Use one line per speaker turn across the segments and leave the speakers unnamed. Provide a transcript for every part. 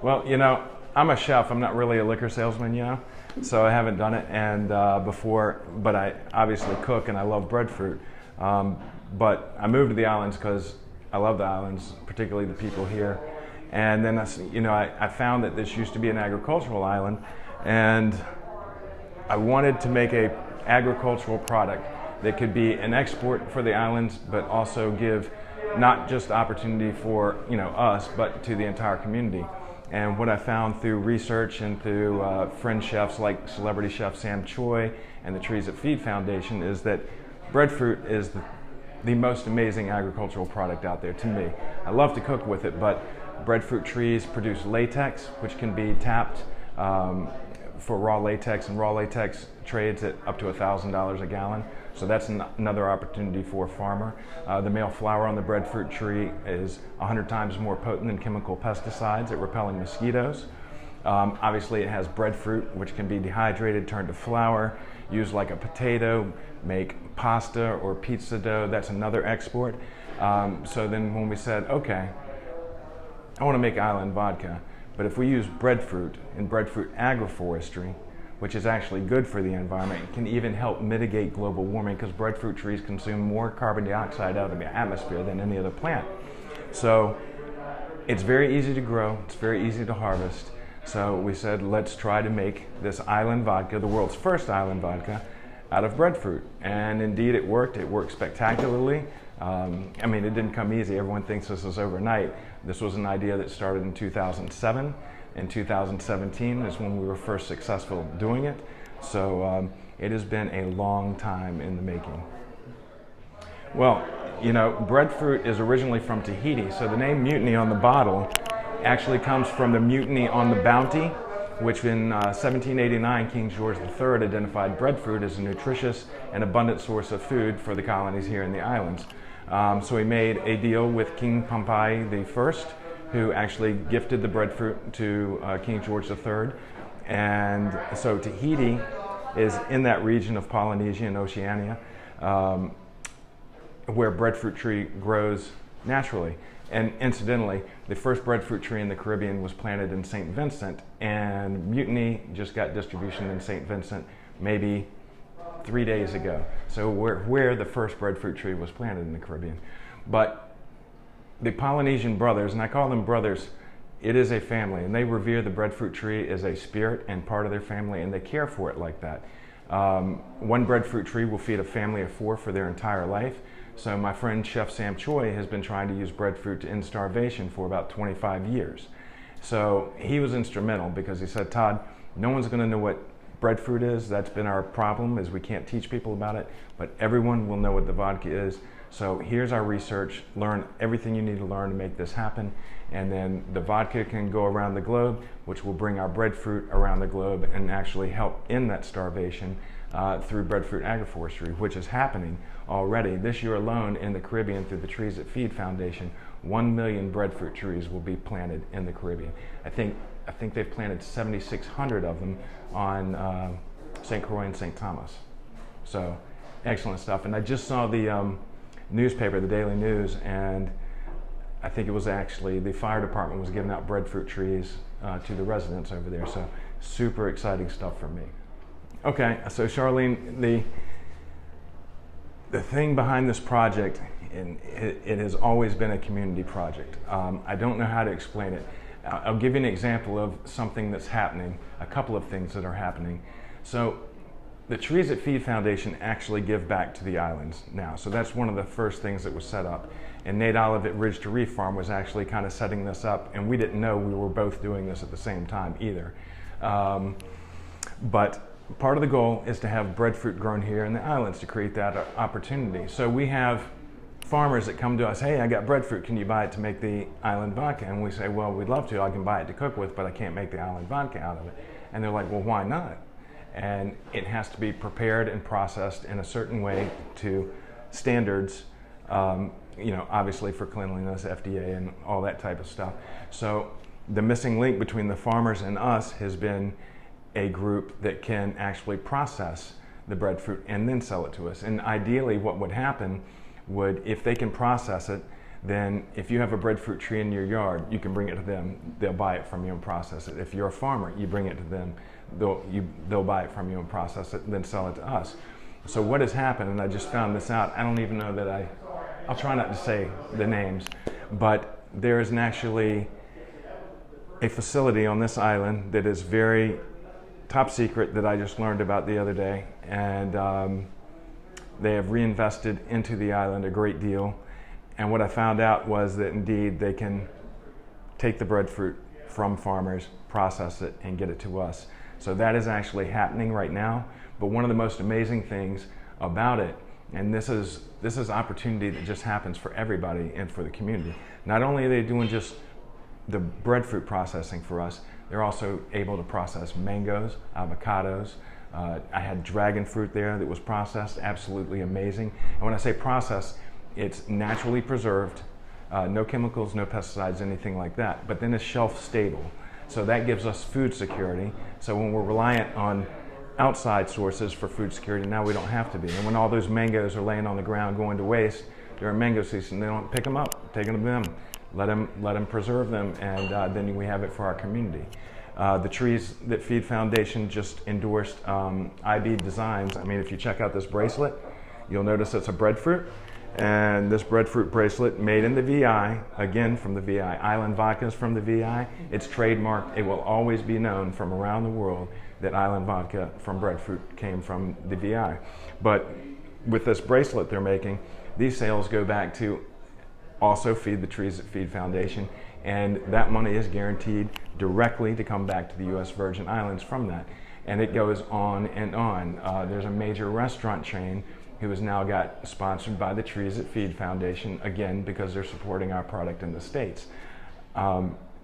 Well, I'm a chef. I'm not really a liquor salesman, so I haven't done it before, but I obviously cook and I love breadfruit. But I moved to the islands because I love the islands, particularly the people here. And then, I found that this used to be an agricultural island, and I wanted to make a agricultural product that could be an export for the islands, but also give not just opportunity for us, but to the entire community. And what I found through research and through friend chefs like celebrity chef Sam Choi and the Trees That Feed Foundation is that breadfruit is the most amazing agricultural product out there to me. I love to cook with it, but breadfruit trees produce latex, which can be tapped for raw latex, and raw latex trades at up to $1,000 a gallon. So that's another opportunity for a farmer. The male flower on the breadfruit tree is 100 times more potent than chemical pesticides at repelling mosquitoes. Obviously it has breadfruit, which can be dehydrated, turned to flour, used like a potato, make pasta or pizza dough. That's another export. So then when we said, okay, I want to make island vodka, but if we use breadfruit and breadfruit agroforestry, which is actually good for the environment, it can even help mitigate global warming because breadfruit trees consume more carbon dioxide out of the atmosphere than any other plant. So it's very easy to grow, it's very easy to harvest. So we said, let's try to make this island vodka, the world's first island vodka, out of breadfruit. And indeed it worked spectacularly. It didn't come easy. Everyone thinks this is overnight. This was an idea that started in 2007. In 2017 is when we were first successful doing it. So it has been a long time in the making. Well, breadfruit is originally from Tahiti, so the name Mutiny on the bottle actually comes from the mutiny on the Bounty, which in 1789 King George III identified breadfruit as a nutritious and abundant source of food for the colonies here in the islands. So he made a deal with King Pohnpei I, who actually gifted the breadfruit to King George III. And so Tahiti is in that region of Polynesia and Oceania where breadfruit tree grows naturally. And incidentally, the first breadfruit tree in the Caribbean was planted in St. Vincent, and Mutiny just got distribution in St. Vincent maybe 3 days ago. So where the first breadfruit tree was planted in the Caribbean. But the Polynesian brothers, and I call them brothers, it is a family, and they revere the breadfruit tree as a spirit and part of their family, and they care for it like that. One breadfruit tree will feed a family of 4 for their entire life. So my friend Chef Sam Choi has been trying to use breadfruit to end starvation for about 25 years. So he was instrumental because he said, Todd, no one's going to know what breadfruit is. That's been our problem, is we can't teach people about it, but everyone will know what the vodka is. So here's our research, learn everything you need to learn to make this happen, and then the vodka can go around the globe, which will bring our breadfruit around the globe and actually help end that starvation through breadfruit agroforestry, which is happening already. This year alone in the Caribbean through the Trees That Feed Foundation, 1 million breadfruit trees will be planted in the Caribbean. I think they've planted 7,600 of them on St. Croix and St. Thomas. So excellent stuff. And I just saw the newspaper, the Daily News, and I think it was actually the fire department was giving out breadfruit trees to the residents over there. So super exciting stuff for me. Okay, so Charlene, the thing behind this project, and it has always been a community project. I don't know how to explain it. I'll give you an example of something that's happening, a couple of things that are happening. So the Trees That Feed Foundation actually give back to the islands now. So that's one of the first things that was set up. And Nate Olive at Ridge to Reef Farm was actually kind of setting this up, and we didn't know we were both doing this at the same time either. But part of the goal is to have breadfruit grown here in the islands to create that opportunity. So we have farmers that come to us, hey, I got breadfruit, can you buy it to make the island vodka? And we say, well, we'd love to, I can buy it to cook with, but I can't make the island vodka out of it. And they're like, well, why not? And it has to be prepared and processed in a certain way to standards, obviously for cleanliness, FDA, and all that type of stuff. So the missing link between the farmers and us has been a group that can actually process the breadfruit and then sell it to us. And ideally what would happen would, if they can process it, then if you have a breadfruit tree in your yard, you can bring it to them. They'll buy it from you and process it. If you're a farmer, you bring it to them. They'll buy it from you and process it, then sell it to us. So what has happened, and I just found this out, I don't even know that I'll try not to say the names, but there is actually a facility on this island that is very top secret that I just learned about the other day, and they have reinvested into the island a great deal. And what I found out was that indeed they can take the breadfruit from farmers, process it, and get it to us. So that is actually happening right now. But one of the most amazing things about it, and this is opportunity that just happens for everybody and for the community. Not only are they doing just the breadfruit processing for us, they're also able to process mangoes, avocados. I had dragon fruit there that was processed, absolutely amazing. And when I say processed, it's naturally preserved, no chemicals, no pesticides, anything like that. But then it's shelf stable. So that gives us food security. So when we're reliant on outside sources for food security, now we don't have to be. And when all those mangoes are laying on the ground going to waste during mango season, they don't pick them up, take them to them, let them preserve them, and then we have it for our community. The Trees That Feed Foundation just endorsed IB Designs. I mean, if you check out this bracelet, you'll notice it's a breadfruit. And this breadfruit bracelet made in the VI, again from the VI, Island Vodka is from the VI. It's trademarked. It will always be known from around the world that Island Vodka from breadfruit came from the VI. But with this bracelet they're making, these sales go back to also Feed the Trees That Feed Foundation, and that money is guaranteed directly to come back to the U.S. Virgin Islands from that. And it goes on and on. There's a major restaurant chain who has now got sponsored by the Trees That Feed Foundation, again, because they're supporting our product in the States.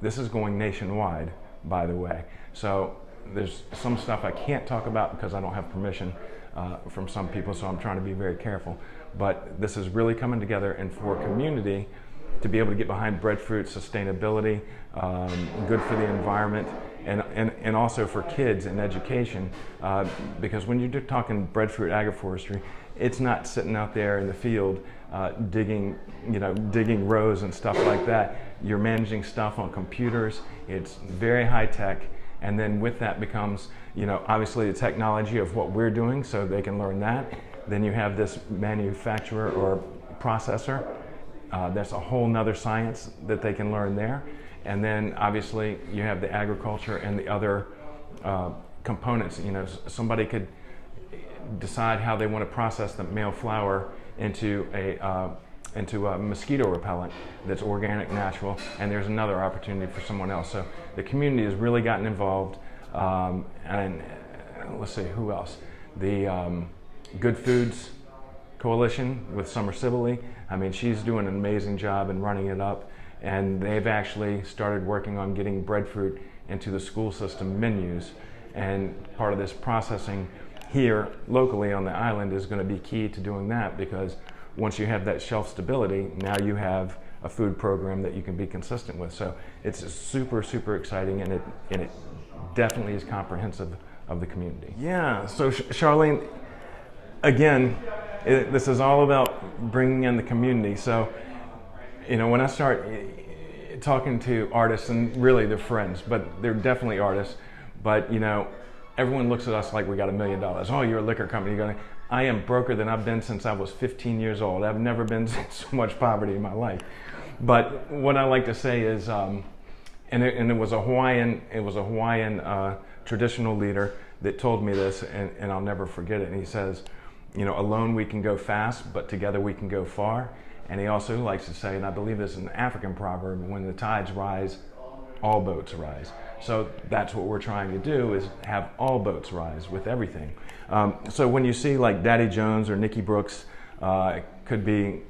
This is going nationwide, by the way. So there's some stuff I can't talk about because I don't have permission from some people, so I'm trying to be very careful. But this is really coming together, and for community to be able to get behind breadfruit, sustainability, good for the environment, and also for kids and education, because when you're talking breadfruit agroforestry, it's not sitting out there in the field digging rows and stuff like that. You're managing stuff on computers. It's very high tech, and then with that becomes, obviously the technology of what we're doing, so they can learn that. Then you have this manufacturer or processor. That's a whole nother science that they can learn there. And then obviously you have the agriculture and the other components. Somebody could decide how they want to process the male flower into a mosquito repellent that's organic, natural, and there's another opportunity for someone else. So the community has really gotten involved, and let's see, who else? The Good Foods Coalition with Summer Sibley. I mean, she's doing an amazing job in running it up, and they've actually started working on getting breadfruit into the school system menus, and part of this processing here locally on the island is going to be key to doing that, because once you have that shelf stability, now you have a food program that you can be consistent with. So it's super, super exciting, and it definitely is comprehensive of the community. Yeah, so Charlene, again, this is all about bringing in the community. So, when I start talking to artists, and really they're friends, but they're definitely artists, but everyone looks at us like we got $1 million. Oh, you're a liquor company. I am broker than I've been since I was 15 years old. I've never been in so much poverty in my life. But what I like to say is, and it was a Hawaiian traditional leader that told me this, and I'll never forget it. And he says, alone we can go fast, but together we can go far. And he also likes to say, and I believe this is an African proverb, when the tides rise, all boats rise. So that's what we're trying to do, is have all boats rise with everything. So when you see like Daddy Jones or Nikki Brooks, could be,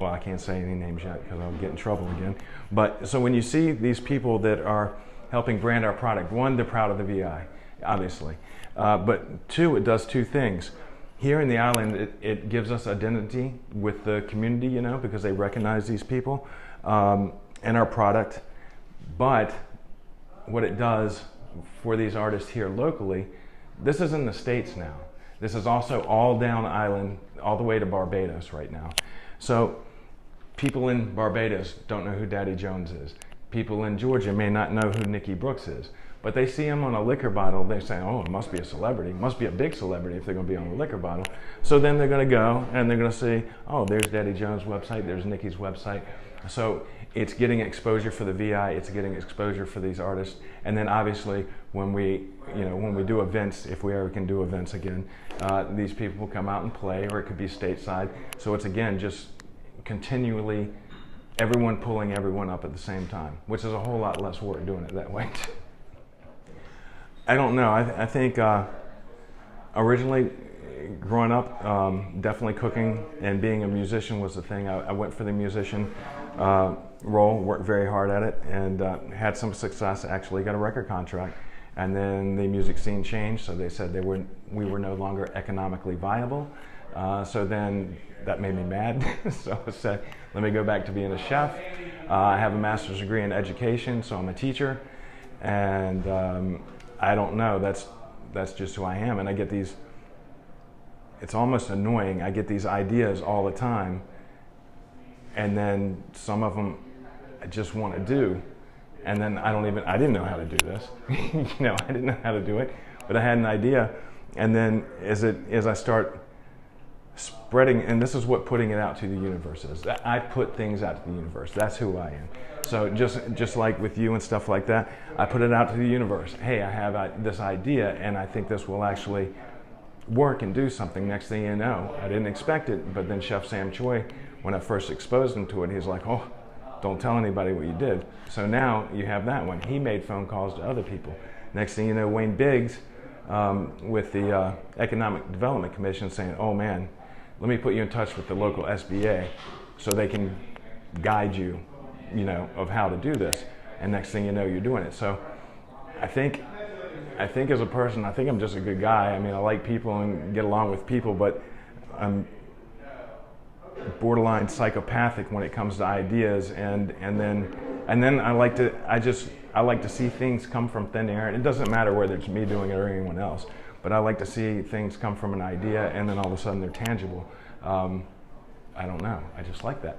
well, I can't say any names yet because I'll get in trouble again. But so when you see these people that are helping brand our product, one, they're proud of the VI, obviously. But two, it does two things. Here in the island, it gives us identity with the community, because they recognize these people and our product. But what it does for these artists here locally, this is in the States now. This is also all down island, all the way to Barbados right now. So People in Barbados don't know who Daddy Jones is. People in Georgia may not know who Nikki Brooks is. But they see him on a liquor bottle, they say, oh, it must be a celebrity. It must be a big celebrity if they're going to be on a liquor bottle. So then they're going to go and they're going to see, oh, there's Daddy Jones' website, there's Nikki's website. So it's getting exposure for the VI, it's getting exposure for these artists. And then obviously when we do events, if we ever can do events again, these people will come out and play, or it could be stateside. So it's again just continually everyone pulling everyone up at the same time, which is a whole lot less work doing it that way. I don't know. I think originally growing up, definitely cooking and being a musician was the thing. I went for the musician role, worked very hard at it, and had some success. Actually got a record contract. And then the music scene changed, so they said we were no longer economically viable. So then that made me mad. So I said, let me go back to being a chef. I have a master's degree in education, so I'm a teacher. And I don't know, that's just who I am. And I get these, it's almost annoying, I get these ideas all the time, and then some of them I just want to do, and then I didn't know how to do this. I didn't know how to do it, but I had an idea, and then as I start spreading, and this is what putting it out to the universe is. I put things out to the universe. That's who I am. So just like with you and stuff like that, I put it out to the universe. Hey, I have this idea, and I think this will actually work and do something. Next thing you know, I didn't expect it, but then Chef Sam Choi, when I first exposed him to it, he's like, oh, don't tell anybody what you did. So now you have that one. He made phone calls to other people. Next thing you know, Wayne Biggs with the Economic Development Commission saying, oh man, let me put you in touch with the local SBA so they can guide you, of how to do this. And next thing you know, you're doing it. So I think as a person, I think I'm just a good guy. I mean, I like people and get along with people, but I'm borderline psychopathic when it comes to ideas. And then I like to see things come from thin air. It doesn't matter whether it's me doing it or anyone else, but I like to see things come from an idea and then all of a sudden they're tangible. I don't know. I just like that.